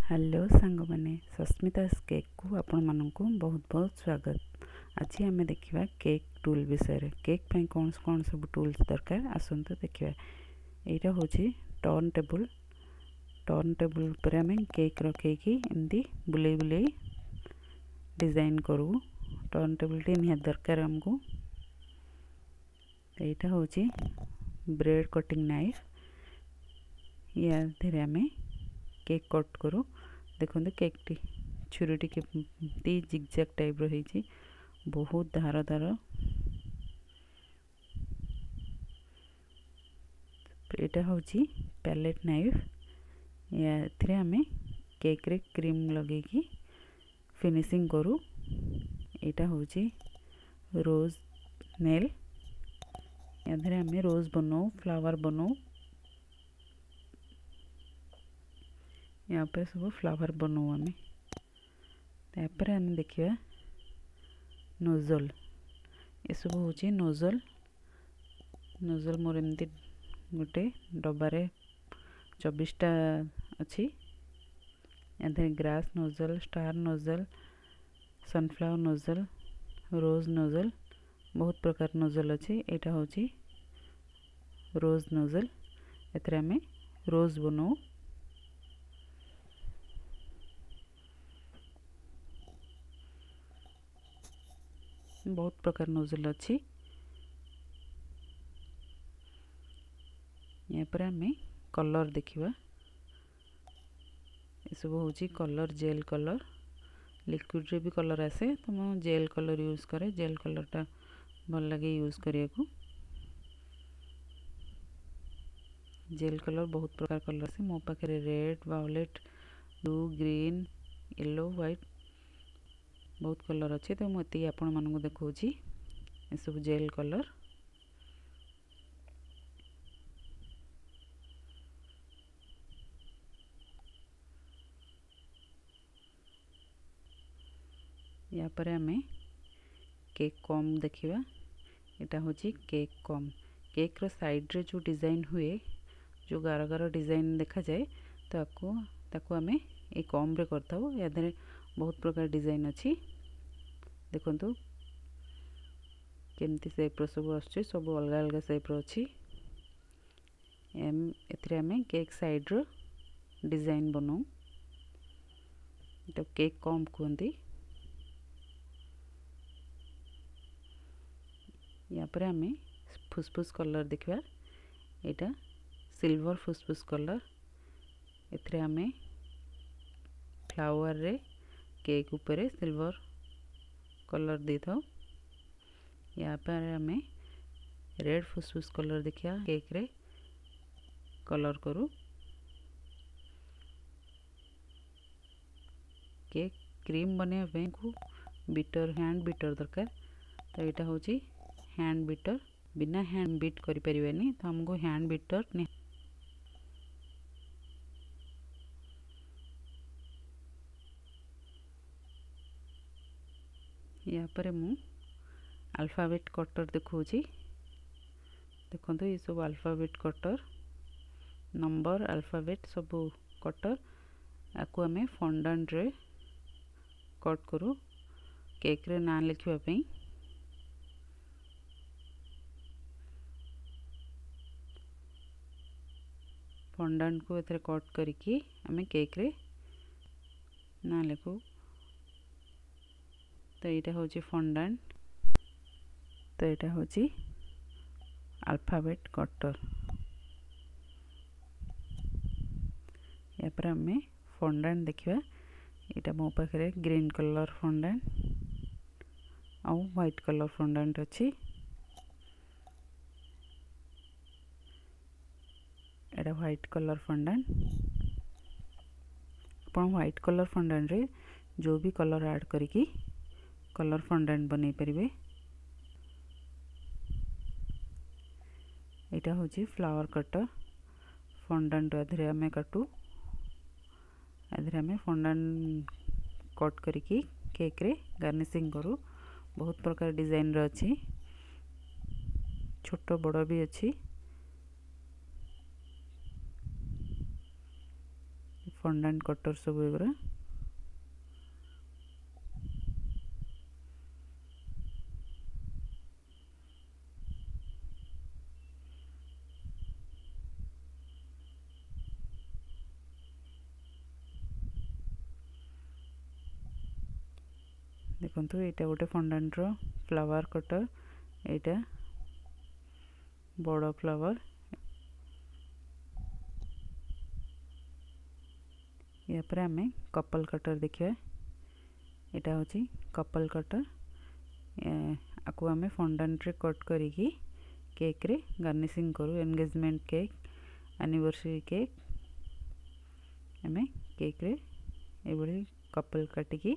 Hello सांग मैंने Sasmita cake को आपण मानक बहुत बहुत स्वागत। आज आम देखा केक टूल विषय केक पे कौन कौन सब टूल्स दरकार आसतु देखा। यहाँ हूँ टर्न टेबल पर आम केक रखी एमती बुले बुले डिजाइन करूँ। टर्न टेबल टी निहात दरकार आमको। यहाँ हूँ ब्रेड कटिंग नाइफ, या धीरे आम केक कट करूँ। देखो केक टी छुरी टी जिगजैग टाइप रही बहुत धार धार। यहाँ हूँ पैलेट नाइफ, या आम केक रे क्रीम लगे फिनिशिंग करूँ। यहाँ हूँ रोज नेल, या आम रोज बनाऊ फ्लावर बनाऊ। यहाँ पर सब फ्लावर बनाऊ आम। तापर आम देखा नोजल, ये सब हूँ नोजल। नोजल मोर एमती गोटे डबारे 24टा अच्छी। या grass nozzle, star nozzle, sunflower nozzle, rose nozzle, बहुत प्रकार नोजल अच्छी। यहाँ हूँ रोज नोजल, एथरे आम रोज बनाऊ। बहुत प्रकार नोजल अच्छी। यहाँ पर आम कलर देखा। ये सब हूँ कलर, जेल कलर। लिक्विड रे भी कलर आसे, तो मैं जेल कलर यूज करे। जेल कलर टा भल लगे यूज करिया को। जेल कलर बहुत प्रकार कलर से मो पाखे red, violet, blue, green, yellow, white बहुत कलर अच्छे। तो मुझे आपण मानक देखा ये सब जेल कलर। या पर आम केक कम देखा। यहाँ हूँ केक कम। केक रो साइड रे जो डिजाइन हुए, जो गार गार डिजाइन देखा जाए, ताको आम ये कम रे करता। या बहुत प्रकार डिजाइन अच्छी। देखंतु केमती सेप सब आसुछि, सब अलग अलग सेप अच्छी। एथरे आम केक साइड रो डिजाइन बनाऊ। तो केक कम कहते। या पर आम फुसफुस कलर देखा। यहाँ सिल्वर फुसफुस कलर। एथरे आम फ्लावर रे केक ऊपर सिल्वर कलर दे था। या पर आम रेड फुसफुस कलर देखा, केक रे कलर करूँ। केक क्रीम बनवाई को बीटर, हैंड बीटर दरकार। तो यहाँ हूँ हैंड बीटर। बिना हैंड बीट करि परिबानी, तो हमको हैंड बीटर ने। या पर मु अल्फाबेट कटर देखौछि। देखो ये सब अल्फाबेट कटर, नंबर अल्फाबेट सब कटर। आपको आम फंडांट रे कट करूँ केक रे ना लिखवा पई। फंडांट को एथरे कट करके आम केक रे ना लिखू। तो यहाँ हूँ फंडांट। तो यहाँ हूँ अल्फाबेट कटर। या पर आम फंडांट देखा। यहाँ मो पाखे ग्रीन कलर फंडांट आउ व्हाइट कलर फंडांट अच्छी। एटा व्हाइट कलर फंडांट। आपण व्हाइट कलर फंडांट रे जो भी कलर ऐड करिकी कलर फंडांट बनै परिबे। यहाँ हूँ फ्लावर कटर। फंडांट आधे आम काटू। आधे आम फंडांट कट करिकी केक रे गार्निशिंग करूँ। बहुत प्रकार डिजाइन रो अच्छी, छोट बड़ भी अच्छी। फंडांट कटर सब एगुरा देखो यहाँ गोटे फंडांट रो फ्लावर कटर यहाँ बड़ फ्लावर यापर आम कपल कटर देखा यहाँ हूँ कपल कटर आपको आम फंडांट रे कट करी केक रे गार्निशिंग करूँ एंगेजमेंट केक एनिवर्सरी केक आम केक रे ये कपल काटिकी